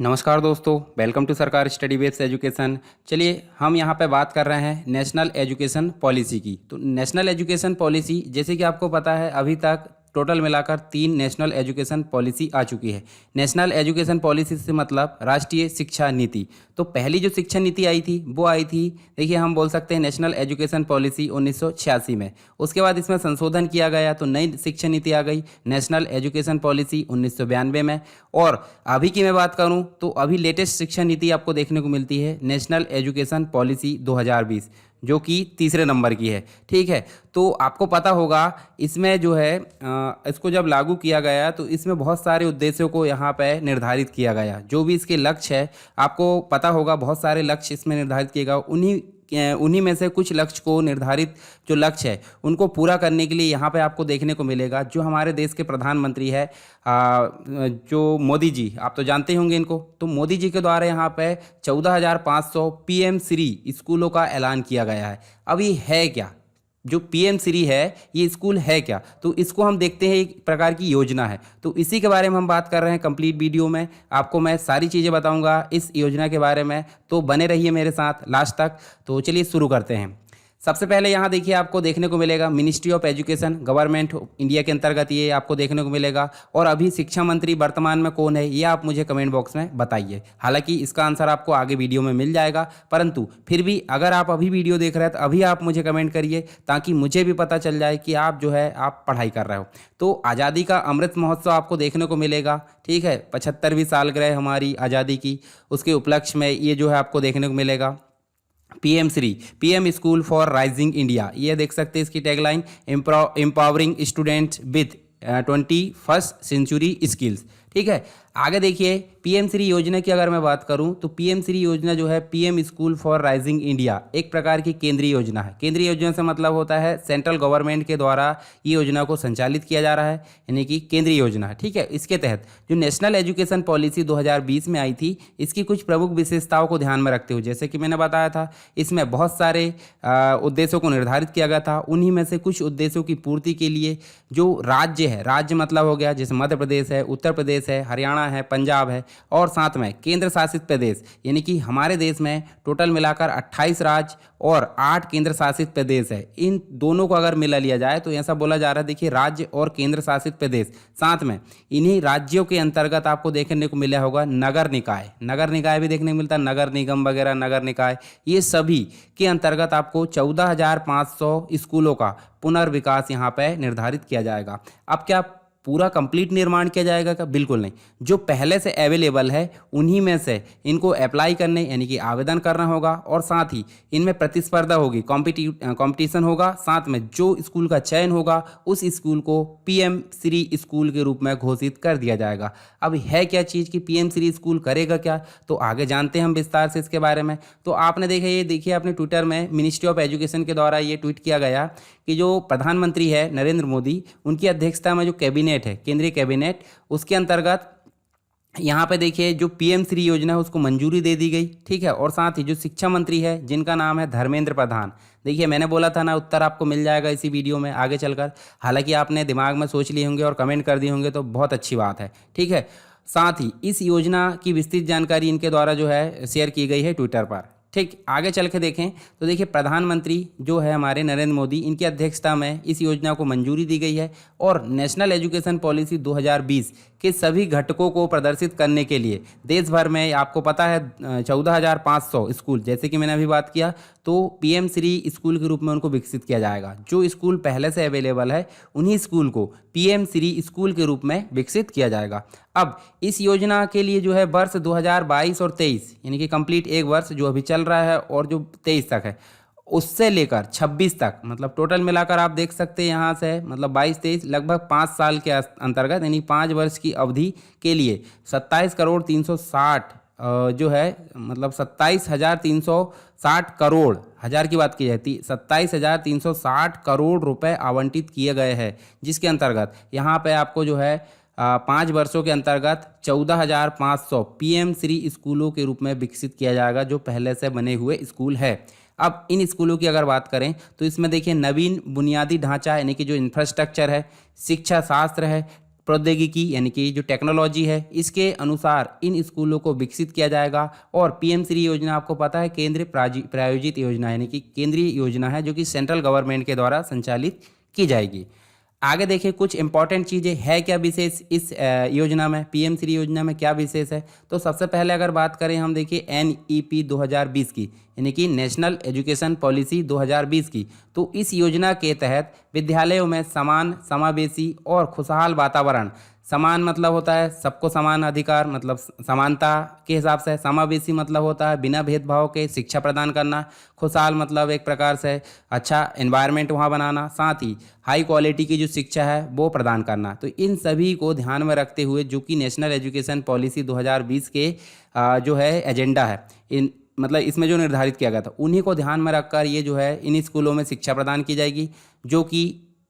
नमस्कार दोस्तों, welcome to सरकार स्टडी बेस्ड एजुकेशन। चलिए हम यहाँ पे बात कर रहे हैं नेशनल एजुकेशन पॉलिसी की। तो नेशनल एजुकेशन पॉलिसी, जैसे कि आपको पता है, अभी तक टोटल मिलाकर 3 नेशनल एजुकेशन पॉलिसी आ चुकी है। नेशनल एजुकेशन पॉलिसी से मतलब राष्ट्रीय शिक्षा नीति। तो पहली जो शिक्षा नीति आई थी वो आई थी, देखिए हम बोल सकते हैं नेशनल एजुकेशन पॉलिसी 1986 में। उसके बाद इसमें संशोधन किया गया तो नई शिक्षा नीति आ गई नेशनल एजुकेशन पॉलिसी 1992 में। और अभी की मैं बात करूं तो अभी लेटेस्ट शिक्षा नीति आपको देखने को मिलती है नेशनल एजुकेशन पॉलिसी 2020, जो कि तीसरे नंबर की है। ठीक है, तो आपको पता होगा इसमें जो है इसको जब लागू किया गया तो इसमें बहुत सारे उद्देश्यों को यहाँ पे निर्धारित किया गया। जो भी इसके लक्ष्य है, आपको पता होगा बहुत सारे लक्ष्य इसमें निर्धारित किए गए। उन्हीं में से कुछ लक्ष्य को निर्धारित जो लक्ष्य है उनको पूरा करने के लिए यहाँ पे आपको देखने को मिलेगा जो हमारे देश के प्रधानमंत्री है जो मोदी जी, आप तो जानते ही होंगे इनको। तो मोदी जी के द्वारा यहाँ पे 14,500 पीएम श्री स्कूलों का ऐलान किया गया है। अब ये है क्या, जो पीएम श्री है ये स्कूल है क्या? तो इसको हम देखते हैं एक प्रकार की योजना है। तो इसी के बारे में हम बात कर रहे हैं कंप्लीट वीडियो में। आपको मैं सारी चीज़ें बताऊंगा इस योजना के बारे में, तो बने रहिए मेरे साथ लास्ट तक। तो चलिए शुरू करते हैं। सबसे पहले यहाँ देखिए आपको देखने को मिलेगा ministry of education, government India के अंतर्गत ये आपको देखने को मिलेगा। और अभी शिक्षा मंत्री वर्तमान में कौन है ये आप मुझे कमेंट बॉक्स में बताइए। हालांकि इसका आंसर आपको आगे वीडियो में मिल जाएगा, परंतु फिर भी अगर आप अभी वीडियो देख रहे हैं तो अभी आप मुझे कमेंट करिए ताकि मुझे भी पता चल जाए कि आप जो है आप पढ़ाई कर रहे हो। तो आज़ादी का अमृत महोत्सव आपको देखने को मिलेगा। ठीक है, 75वीं सालगिरह हमारी आज़ादी की, उसके उपलक्ष्य में ये जो है आपको देखने को मिलेगा PM Shri, PM school for rising India. ये देख सकते हैं इसकी tagline, empowering students with 21st century skills. ठीक है, आगे देखिए पीएम श्री योजना की अगर मैं बात करूं तो पीएम श्री योजना जो है PM school for rising India एक प्रकार की केंद्रीय योजना है। केंद्रीय योजना से मतलब होता है सेंट्रल गवर्नमेंट के द्वारा ये योजना को संचालित किया जा रहा है, यानी कि केंद्रीय योजना है। ठीक है, इसके तहत जो नेशनल एजुकेशन पॉलिसी 2020 में आई थी, इसकी कुछ प्रमुख विशेषताओं को ध्यान में रखते हुए, जैसे कि मैंने बताया था, इसमें बहुत सारे उद्देश्यों को निर्धारित किया गया था। उन्हीं में से कुछ उद्देश्यों की पूर्ति के लिए जो राज्य है, राज्य मतलब हो गया जैसे मध्य प्रदेश है, उत्तर प्रदेश है, हरियाणा है, पंजाब है, और साथ में केंद्र शासित प्रदेश, यानी कि हमारे देश में टोटल मिलाकर 28 राज्य और 8 केंद्र शासित प्रदेश है। इन दोनों को अगर मिला लिया जाए तो ऐसा बोला जा रहा है, देखिए राज्य और केंद्र शासित प्रदेश, साथ में इन्हीं राज्यों के अंतर्गत आपको देखने को मिला होगा नगर निकाय। नगर निकाय भी देखने को मिलता है, नगर निगम वगैरह, नगर निकाय, ये सभी के अंतर्गत आपको 14,500 स्कूलों का पुनर्विकास यहाँ पे निर्धारित किया जाएगा। अब क्या पूरा कंप्लीट निर्माण किया जाएगा क्या? बिल्कुल नहीं। जो पहले से अवेलेबल है उन्हीं में से इनको अप्लाई करने, यानी कि आवेदन करना होगा, और साथ ही इनमें प्रतिस्पर्धा होगी, कंपटीशन होगा। साथ में जो स्कूल का चयन होगा उस स्कूल को पीएम श्री स्कूल के रूप में घोषित कर दिया जाएगा। अब है क्या चीज़ कि पीएम श्री स्कूल करेगा क्या, तो आगे जानते हैं हम विस्तार से इसके बारे में। तो आपने देखा, ये देखिए अपने ट्विटर में मिनिस्ट्री ऑफ एजुकेशन के द्वारा ये ट्वीट किया गया कि जो प्रधानमंत्री है नरेंद्र मोदी, उनकी अध्यक्षता में जो कैबिनेट है, केंद्रीय कैबिनेट, उसके अंतर्गत यहाँ पे देखिए जो पीएम श्री योजना है उसको मंजूरी दे दी गई। ठीक है, और साथ ही जो शिक्षा मंत्री है जिनका नाम है धर्मेंद्र प्रधान, देखिए मैंने बोला था ना, उत्तर आपको मिल जाएगा इसी वीडियो में आगे चलकर। हालांकि आपने दिमाग में सोच लिए होंगे और कमेंट कर दिए होंगे, तो बहुत अच्छी बात है। ठीक है, साथ ही इस योजना की विस्तृत जानकारी इनके द्वारा जो है शेयर की गई है ट्विटर पर। ठीक, आगे चल के देखें तो देखिए प्रधानमंत्री जो है हमारे नरेंद्र मोदी, इनकी अध्यक्षता में इस योजना को मंजूरी दी गई है। और नेशनल एजुकेशन पॉलिसी 2020 के सभी घटकों को प्रदर्शित करने के लिए देश भर में आपको पता है 14,500 स्कूल, जैसे कि मैंने अभी बात किया, तो पीएम श्री स्कूल के रूप में उनको विकसित किया जाएगा। जो स्कूल पहले से अवेलेबल है उन्हीं स्कूल को पीएम श्री स्कूल के रूप में विकसित किया जाएगा। अब इस योजना के लिए जो है वर्ष 2022 और 23, यानी कि कंप्लीट एक वर्ष जो अभी चल रहा है और जो 23 तक है, उससे लेकर 26 तक, मतलब टोटल मिलाकर आप देख सकते हैं यहाँ से, मतलब 22-23 लगभग 5 साल के अंतर्गत, यानी 5 वर्ष की अवधि के लिए 27 करोड़ 360 जो है, मतलब 27,360 करोड़, हज़ार की बात की जाती, 27,360 करोड़ रुपए आवंटित किए गए हैं। जिसके अंतर्गत यहाँ पे आपको जो है 5 वर्षों के अंतर्गत 14,500 पीएम श्री स्कूलों के रूप में विकसित किया जाएगा, जो पहले से बने हुए स्कूल है। अब इन स्कूलों की अगर बात करें तो इसमें देखिए नवीन बुनियादी ढांचा, यानी कि जो इंफ्रास्ट्रक्चर है, शिक्षा शास्त्र है, प्रौद्योगिकी यानी कि जो टेक्नोलॉजी है इसके अनुसार इन स्कूलों को विकसित किया जाएगा। और पीएम श्री योजना आपको पता है केंद्र प्रायोजित योजना यानी कि केंद्रीय योजना है जो कि सेंट्रल गवर्नमेंट के द्वारा संचालित की जाएगी। आगे देखिए कुछ इंपॉर्टेंट चीज़ें है क्या विशेष इस योजना में, पीएम श्री योजना में क्या विशेष है। तो सबसे पहले अगर बात करें हम देखिए NEP 2020 की यानी कि नेशनल एजुकेशन पॉलिसी 2020 की, तो इस योजना के तहत विद्यालयों में समान, समावेशी और खुशहाल वातावरण, समान मतलब होता है सबको समान अधिकार मतलब समानता के हिसाब से, समावेशी मतलब होता है बिना भेदभाव के शिक्षा प्रदान करना, खुशहाल मतलब एक प्रकार से अच्छा एनवायरनमेंट वहाँ बनाना, साथ ही हाई क्वालिटी की जो शिक्षा है वो प्रदान करना। तो इन सभी को ध्यान में रखते हुए जो कि नेशनल एजुकेशन पॉलिसी 2020 के जो है एजेंडा है, इन मतलब इसमें जो निर्धारित किया गया था उन्हीं को ध्यान में रखकर ये जो है इन स्कूलों में शिक्षा प्रदान की जाएगी जो कि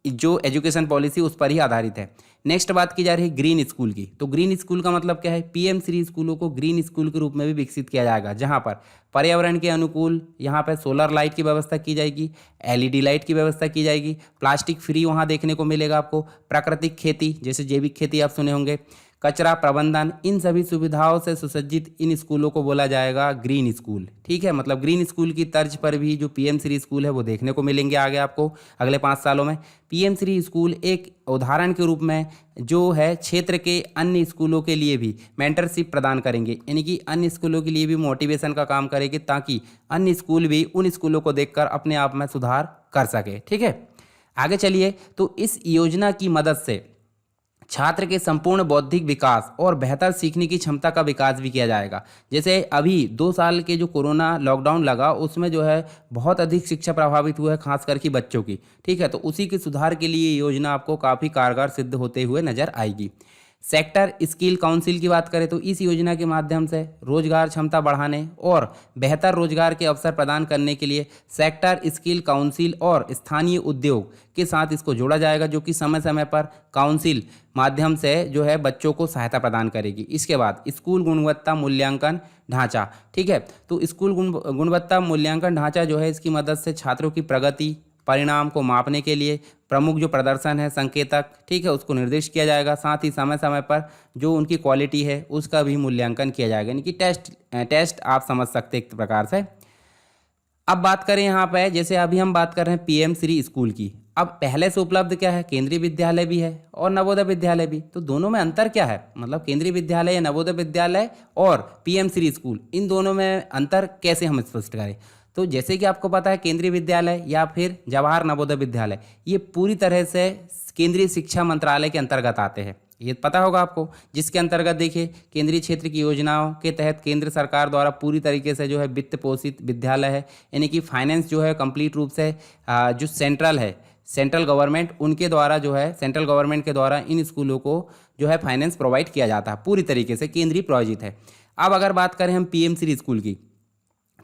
जो एजुकेशन पॉलिसी उस पर ही आधारित है। नेक्स्ट बात की जा रही है ग्रीन स्कूल की। तो ग्रीन स्कूल का मतलब क्या है, पीएम श्री स्कूलों को ग्रीन स्कूल के रूप में भी विकसित किया जाएगा जहां पर पर्यावरण के अनुकूल यहाँ पर सोलर लाइट की व्यवस्था की जाएगी, LED लाइट की व्यवस्था की जाएगी, प्लास्टिक फ्री वहाँ देखने को मिलेगा आपको, प्राकृतिक खेती जैसे जैविक खेती आप सुने होंगे, कचरा प्रबंधन, इन सभी सुविधाओं से सुसज्जित इन स्कूलों को बोला जाएगा ग्रीन स्कूल। ठीक है, मतलब ग्रीन स्कूल की तर्ज पर भी जो पीएम श्री स्कूल है वो देखने को मिलेंगे आगे आपको अगले 5 सालों में। पीएम श्री स्कूल एक उदाहरण के रूप में जो है क्षेत्र के अन्य स्कूलों के लिए भी मेंटरशिप प्रदान करेंगे, यानी कि अन्य स्कूलों के लिए भी मोटिवेशन का काम करेंगे ताकि अन्य स्कूल भी उन स्कूलों को देखकर अपने आप में सुधार कर सके। ठीक है, आगे चलिए। तो इस योजना की मदद से छात्र के संपूर्ण बौद्धिक विकास और बेहतर सीखने की क्षमता का विकास भी किया जाएगा। जैसे अभी 2 साल के जो कोरोना लॉकडाउन लगा उसमें जो है बहुत अधिक शिक्षा प्रभावित हुआ है खास करके बच्चों की। ठीक है, तो उसी के सुधार के लिए ये योजना आपको काफ़ी कारगर सिद्ध होते हुए नजर आएगी। सेक्टर स्किल काउंसिल की बात करें तो इस योजना के माध्यम से रोजगार क्षमता बढ़ाने और बेहतर रोजगार के अवसर प्रदान करने के लिए सेक्टर स्किल काउंसिल और स्थानीय उद्योग के साथ इसको जोड़ा जाएगा जो कि समय समय पर काउंसिल माध्यम से जो है बच्चों को सहायता प्रदान करेगी। इसके बाद स्कूल गुणवत्ता मूल्यांकन ढांचा। ठीक है, तो स्कूल गुणवत्ता मूल्यांकन ढांचा जो है इसकी मदद से छात्रों की प्रगति परिणाम को मापने के लिए प्रमुख जो प्रदर्शन है संकेतक, ठीक है, उसको निर्दिष्ट किया जाएगा। साथ ही समय समय पर जो उनकी क्वालिटी है उसका भी मूल्यांकन किया जाएगा, यानी कि टेस्ट आप समझ सकते एक प्रकार से। अब बात करें यहाँ पे, जैसे अभी हम बात कर रहे हैं पीएम श्री स्कूल की। अब पहले से उपलब्ध क्या है, केंद्रीय विद्यालय भी है और नवोदय विद्यालय भी। तो दोनों में अंतर क्या है, मतलब केंद्रीय विद्यालय या नवोदय विद्यालय और पीएम श्री स्कूल, इन दोनों में अंतर कैसे हम स्पष्ट करें। तो जैसे कि आपको पता है केंद्रीय विद्यालय या फिर जवाहर नवोदय विद्यालय ये पूरी तरह से केंद्रीय शिक्षा मंत्रालय के अंतर्गत आते हैं, ये पता होगा आपको, जिसके अंतर्गत देखिए केंद्रीय क्षेत्र की योजनाओं के तहत केंद्र सरकार द्वारा पूरी तरीके से जो है वित्त पोषित विद्यालय है, यानी कि फाइनेंस जो है कंप्लीट रूप से जो सेंट्रल गवर्नमेंट उनके द्वारा जो है सेंट्रल गवर्नमेंट के द्वारा इन स्कूलों को जो है फाइनेंस प्रोवाइड किया जाता है, पूरी तरीके से केंद्रीय प्रायोजित है। अब अगर बात करें हम पीएम श्री स्कूल की,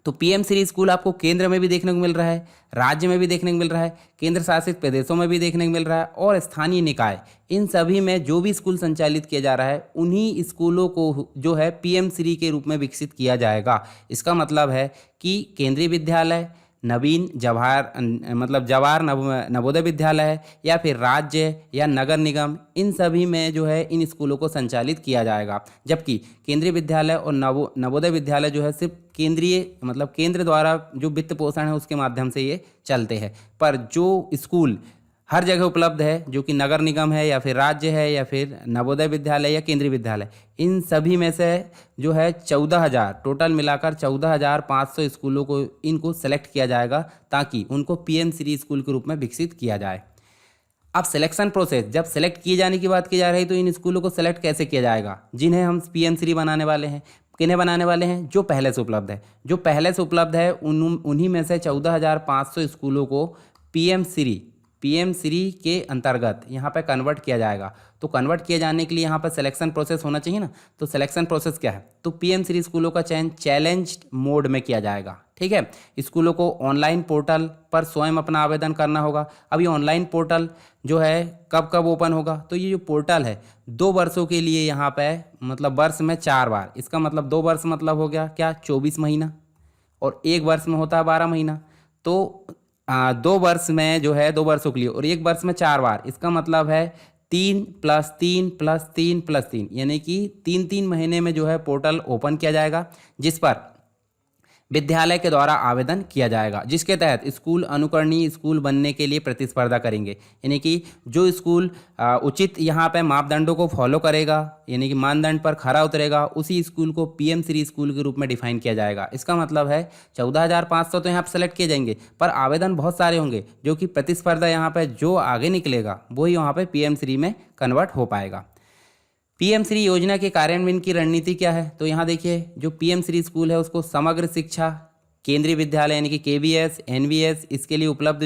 तो पीएम श्री स्कूल आपको केंद्र में भी देखने को मिल रहा है, राज्य में भी देखने को मिल रहा है, केंद्र शासित प्रदेशों में भी देखने को मिल रहा है और स्थानीय निकाय, इन सभी में जो भी स्कूल संचालित किया जा रहा है उन्हीं स्कूलों को जो है पीएम श्री के रूप में विकसित किया जाएगा। इसका मतलब है कि केंद्रीय विद्यालय, नवीन जवाहर नवोदय विद्यालय है या फिर राज्य या नगर निगम, इन सभी में जो है इन स्कूलों को संचालित किया जाएगा। जबकि केंद्रीय विद्यालय और नवोदय विद्यालय जो है सिर्फ केंद्र द्वारा जो वित्त पोषण है उसके माध्यम से ये चलते हैं। पर जो स्कूल हर जगह उपलब्ध है जो कि नगर निगम है या फिर राज्य है या फिर नवोदय विद्यालय या केंद्रीय विद्यालय, इन सभी में से जो है 14,000 टोटल मिलाकर 14,500 स्कूलों को इनको सेलेक्ट किया जाएगा ताकि उनको पीएम श्री स्कूल के रूप में विकसित किया जाए। अब सिलेक्शन प्रोसेस, जब सेलेक्ट किए जाने की बात की जा रही है तो इन स्कूलों को सेलेक्ट कैसे किया जाएगा जिन्हें हम पीएम श्री बनाने वाले हैं। किन्हें बनाने वाले हैं, जो पहले से उपलब्ध है, जो पहले से उपलब्ध है उन्हीं में से 14,500 स्कूलों को पीएम श्री के अंतर्गत यहाँ पे कन्वर्ट किया जाएगा। तो कन्वर्ट किए जाने के लिए यहाँ पर सिलेक्शन प्रोसेस होना चाहिए ना, तो सिलेक्शन प्रोसेस क्या है, तो पीएम श्री स्कूलों का चयन चैलेंज मोड में किया जाएगा। ठीक है, स्कूलों को ऑनलाइन पोर्टल पर स्वयं अपना आवेदन करना होगा। अब ये ऑनलाइन पोर्टल जो है कब कब ओपन होगा, तो ये जो पोर्टल है 2 वर्षों के लिए यहाँ पे मतलब वर्ष में 4 बार, इसका मतलब 2 वर्ष मतलब हो गया क्या 24 महीना और 1 वर्ष में होता है 12 महीना। तो 2 वर्ष में जो है 2 वर्षों के लिए और 1 वर्ष में 4 बार, इसका मतलब है 3+3+3+3 यानी कि 3-3 महीने में जो है पोर्टल ओपन किया जाएगा, जिस पर विद्यालय के द्वारा आवेदन किया जाएगा, जिसके तहत स्कूल अनुकरणीय स्कूल बनने के लिए प्रतिस्पर्धा करेंगे। यानी कि जो स्कूल उचित यहाँ पे मापदंडों को फॉलो करेगा, यानी कि मानदंड पर खरा उतरेगा, उसी स्कूल को पीएम श्री स्कूल के रूप में डिफाइन किया जाएगा। इसका मतलब है 14,500 तो यहाँ पर सेलेक्ट किए जाएंगे, पर आवेदन बहुत सारे होंगे, जो कि प्रतिस्पर्धा यहाँ पर जो आगे निकलेगा वही वहाँ पर पीएम श्री में कन्वर्ट हो पाएगा। पीएम श्री योजना के कार्यान्वयन की रणनीति क्या है? तो यहाँ देखिए, जो पीएम श्री स्कूल है उसको समग्र शिक्षा केंद्रीय विद्यालय यानी कि केवीएस, एनवीएस, इसके लिए उपलब्ध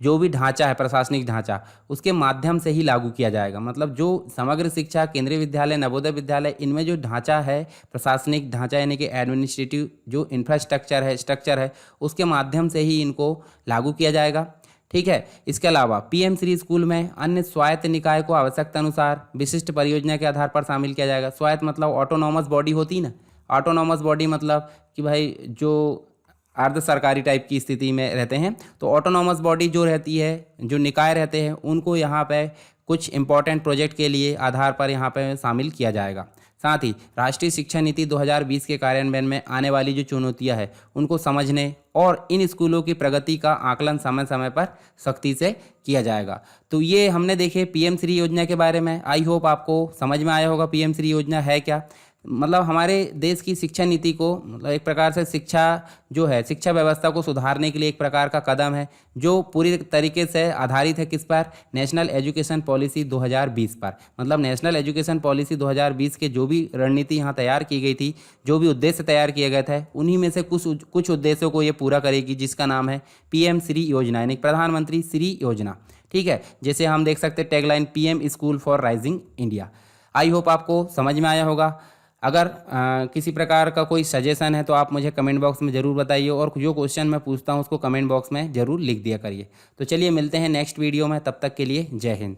जो भी ढांचा है, प्रशासनिक ढांचा, उसके माध्यम से ही लागू किया जाएगा। मतलब जो समग्र शिक्षा, केंद्रीय विद्यालय, नवोदय विद्यालय, इनमें जो ढांचा है, प्रशासनिक ढांचा यानी कि एडमिनिस्ट्रेटिव जो स्ट्रक्चर है, उसके माध्यम से ही इनको लागू किया जाएगा। ठीक है। इसके अलावा पीएम श्री स्कूल में अन्य स्वायत्त निकाय को आवश्यकता अनुसार विशिष्ट परियोजना के आधार पर शामिल किया जाएगा। स्वायत्त मतलब ऑटोनॉमस बॉडी होती है ना, ऑटोनॉमस बॉडी मतलब कि भाई जो अर्ध सरकारी टाइप की स्थिति में रहते हैं, तो ऑटोनॉमस बॉडी जो रहती है, जो निकाय रहते हैं, उनको यहाँ पे कुछ इंपॉर्टेंट प्रोजेक्ट के लिए आधार पर यहाँ पे शामिल किया जाएगा। साथ ही राष्ट्रीय शिक्षा नीति 2020 के कार्यान्वयन में आने वाली जो चुनौतियां हैं उनको समझने और इन स्कूलों की प्रगति का आकलन समय समय पर सख्ती से किया जाएगा। तो ये हमने देखे पीएम श्री योजना के बारे में। आई होप आपको समझ में आया होगा पीएम श्री योजना है क्या। मतलब हमारे देश की शिक्षा नीति को, मतलब एक प्रकार से शिक्षा जो है, शिक्षा व्यवस्था को सुधारने के लिए एक प्रकार का कदम है, जो पूरी तरीके से आधारित है किस पर? नेशनल एजुकेशन पॉलिसी 2020 पर। मतलब नेशनल एजुकेशन पॉलिसी 2020 के जो भी रणनीति यहाँ तैयार की गई थी, जो भी उद्देश्य तैयार किए गए थे, उन्हीं में से कुछ उद्देश्यों को ये पूरा करेगी, जिसका नाम है पीएम श्री योजना यानी प्रधानमंत्री श्री योजना। ठीक है। जैसे हम देख सकते हैं tagline, PM school for rising India. I hope आपको समझ में आया होगा। अगर किसी प्रकार का कोई सजेशन है तो आप मुझे कमेंट बॉक्स में ज़रूर बताइए, और जो क्वेश्चन मैं पूछता हूँ उसको कमेंट बॉक्स में ज़रूर लिख दिया करिए। तो चलिए मिलते हैं नेक्स्ट वीडियो में, तब तक के लिए जय हिंद।